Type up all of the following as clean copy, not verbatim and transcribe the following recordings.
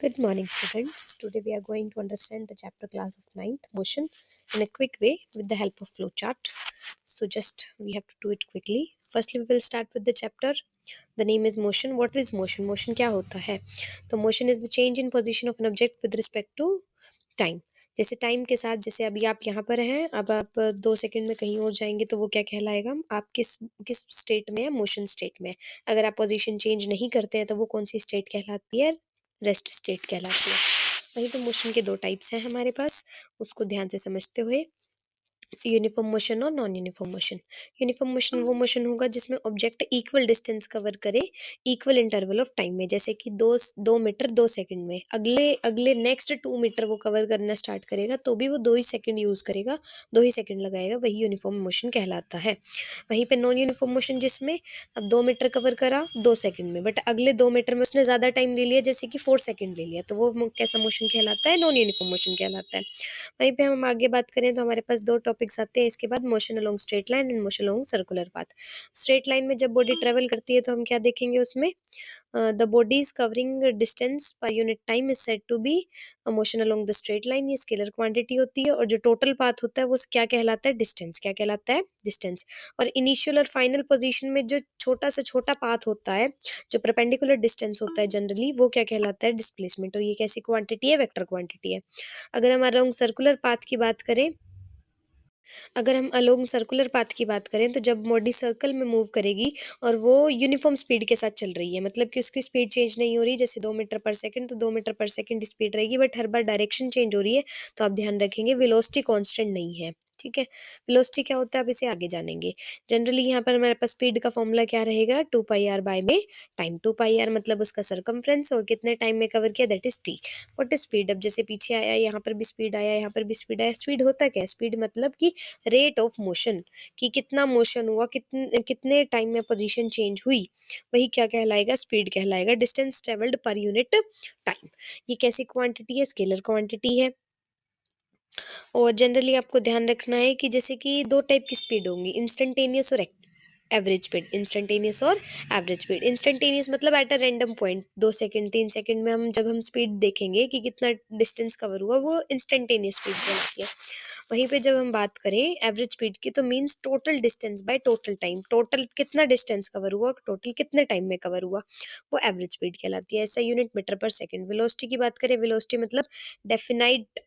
Good morning, students. Today we are going to understand the chapter class of ninth motion in a quick way with the help of flowchart. So just we have to do it quickly. Firstly, we will start with the chapter. The name is motion. What is motion? Motion क्या होता है? तो motion is the change in position of an object with respect to time. जैसे time के साथ, जैसे अभी आप यहाँ पर हैं, अब आप 2 सेकंड में कहीं और जाएंगे तो वो क्या कहलाएगा? आप किस किस स्टेट में है? मोशन स्टेट में है। अगर आप पोजीशन चेंज नहीं करते हैं तो वो कौन सी स्टेट कहलाती है? रेस्ट स्टेट कहलाती है। वहीं पे मोशन के 2 टाइप्स हैं हमारे पास, उसको ध्यान से समझते हुए यूनिफॉर्म मोशन और non uniform motion. Uniform motion वो मोशन होगा जिसमें ऑब्जेक्ट इक्वल डिस्टेंस कवर करे इक्वल इंटरवल ऑफ टाइम में, जैसे कि 2 मीटर 2 सेकंड में। अगले अगले नेक्स्ट 2 मीटर वो कवर करना स्टार्ट करेगा तो भी वो 2 ही सेकंड यूज करेगा, 2 ही सेकंड लगाएगा, वही यूनिफॉर्म मोशन कहलाता है। वहीं पे नॉन यूनिफॉर्म मोशन जिसमें अब 2 मीटर कवर करा 2 सेकंड में, बट अगले 2 मीटर में उसने ज्यादा टाइम ले लिया, जैसे कि 4 सेकंड ले लिया, तो वो कैसा मोशन कहलाता है? नॉन यूनिफॉर्म मोशन कहलाता है। वहीं पे हम आगे बात करें तो हमारे पास 2 टॉपिक्स आते हैं इसके बाद, motion along straight line and motion along circular path. Straight line में जब बॉडी ट्रेवल करती है तो हम क्या देखेंगे उसमें? The body is covering distance per unit time is said to be motion along the straight line. ये स्केलर क्वांटिटी होती है, और जो टोटल पाथ होता है वो क्या कहलाता है? डिस्टेंस। क्या कहलाता है? डिस्टेंस। और इनिशियल और फाइनल पोजीशन में जो छोटा से छोटा पाथ होता है, जो परपेंडिकुलर डिस्टेंस होता है जनरली, वो क्या कहलाता है? डिस्प्लेसमेंट। और ये कैसी क्वांटिटी है? वेक्टर क्वांटिटी है। अगर हम अलोंग सर्कुलर पाथ की बात करें, अगर हम अलोंग सर्कुलर पाथ की बात करें तो जब बॉडी सर्कल में मूव करेगी और वो यूनिफॉर्म स्पीड के साथ चल रही है, मतलब कि उसकी स्पीड चेंज नहीं हो रही, जैसे 2 मीटर पर सेकंड तो 2 मीटर पर सेकंड स्पीड रहेगी, but her bar direction change हो रही है, तो आप ध्यान रखेंगे वेलोसिटी कांस्टेंट नहीं है। ठीक है, वेलोसिटी क्या होता है आप इसे आगे जानेंगे। जनरली यहाँ पर हमारे पास स्पीड का फॉर्मूला क्या रहेगा? 2 पाई आर बाय में टाइम। 2 पाई आर मतलब उसका सरकमफ्रेंस, और कितने टाइम में कवर किया, that is T. What is speed? अब जैसे पीछे आया, यहाँ पर भी स्पीड आया, यहाँ पर भी स्पीड आया। स्पीड होता क्या है? स्पीड मतलब कि रेट ऑफ मोशन, कि कितना मोशन हुआ, कितने टाइम में पोजीशन चेंज हुई, वही क्या कहलाएगा? स्पीड कहलाएगा। डिस्टेंस ट्रेवल्ड पर यूनिट टाइम। ये कैसी क्वांटिटी है? स्केलर क्वांटिटी है। और जनरली आपको ध्यान रखना है कि जैसे कि 2 टाइप की स्पीड होंगी, इंस्टेंटेनियस और एवरेज स्पीड। इंस्टेंटेनियस और एवरेज स्पीड। इंस्टेंटेनियस मतलब at a random point, 2 second 3 second में हम जब हम स्पीड देखेंगे कि कितना डिस्टेंस कवर हुआ, वो इंस्टेंटेनियस स्पीड कहलाती है। वहीं पे जब हम बात करें एवरेज स्पीड की तो means total distance by total time. Total कितना डिस्टेंस कवर हुआ, टोटल कितने टाइम में कवर हुआ, वो एवरेज स्पीड कहलाती है। ऐसा यूनिट मीटर पर सेकंड। वेलोसिटी की बात करें, वेलोसिटी मतलब डेफिनाइट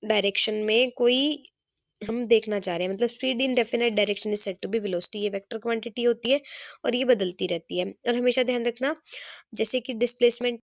डायरेक्शन में कोई हम देखना चाह रहे हैं, मतलब speed in definite direction is said to be velocity. ये वेक्टर क्वांटिटी होती है और ये बदलती रहती है। और हमेशा ध्यान रखना, जैसे कि डिस्प्लेसमेंट